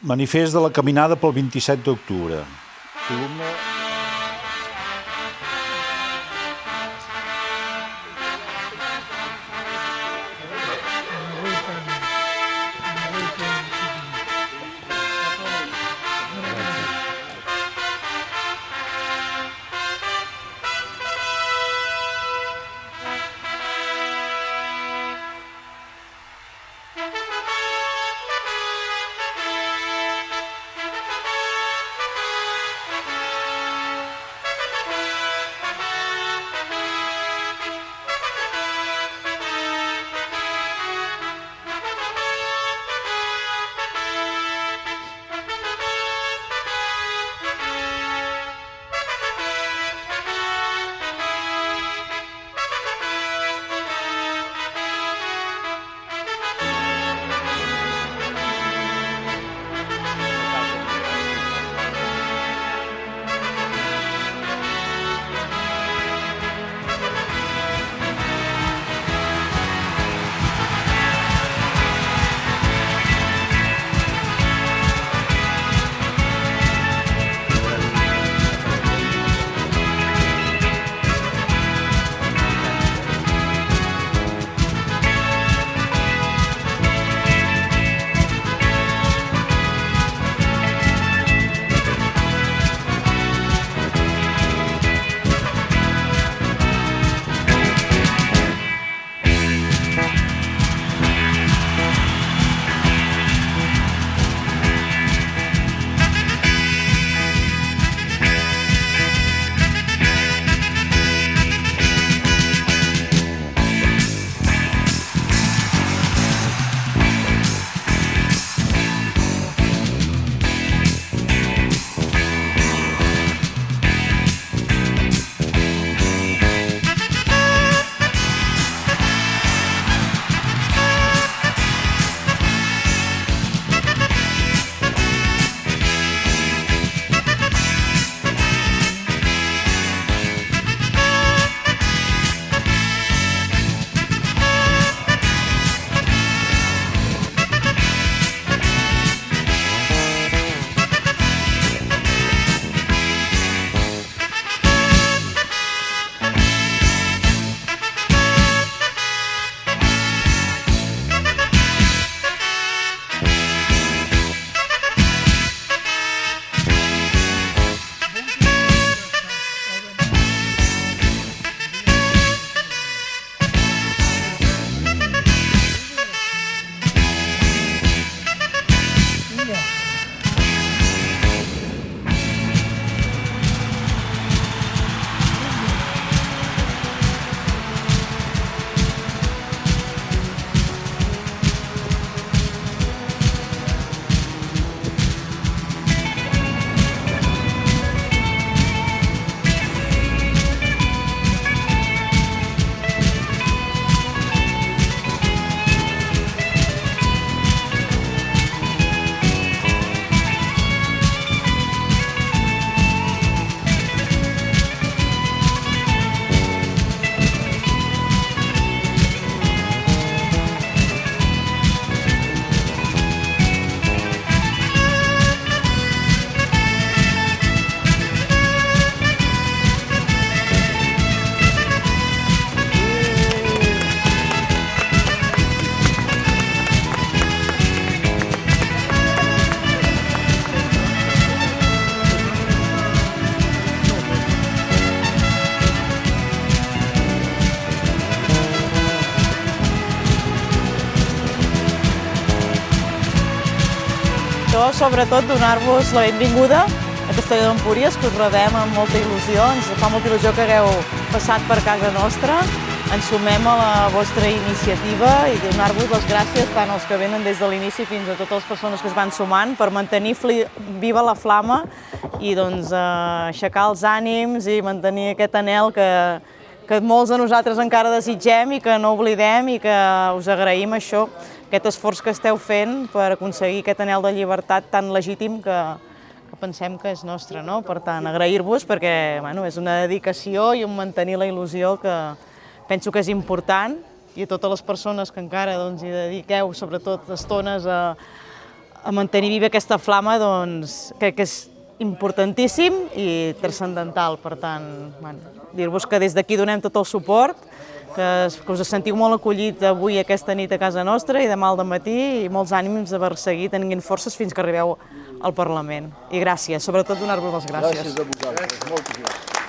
Manifest de la caminada pel 27 d'octubre. Columna... això, sobretot, donar-vos la benvinguda a Castelló d'Empúries, que us rebem amb molta il·lusió. Ens fa molta il·lusió que hagueu passat per casa nostra. Ens sumem a la vostra iniciativa i donar-vos les gràcies tant als que venen des de l'inici fins a totes les persones que es van sumant per mantenir viva la flama i aixecar els ànims i mantenir aquest anhel que molts de nosaltres encara desitgem i que no oblidem, i que us agraïm això, aquest esforç que esteu fent per aconseguir aquest anhel de llibertat tan legítim que pensem que és nostre, no? Per tant, agrair-vos perquè és una dedicació i un mantenir la il·lusió que penso que és important, i a totes les persones que encara hi dediqueu, sobretot estones, a a mantenir viva aquesta flama, doncs, crec que és importantíssim i transcendental. Per tant, dir-vos que des d'aquí donem tot el suport, que us sentiu molt acollits avui aquesta nit a casa nostra i demà al dematí, i molts ànims per seguir tenint forces fins que arribeu al Parlament. I gràcies, sobretot donar-vos les gràcies. Gràcies a vosaltres, moltes gràcies.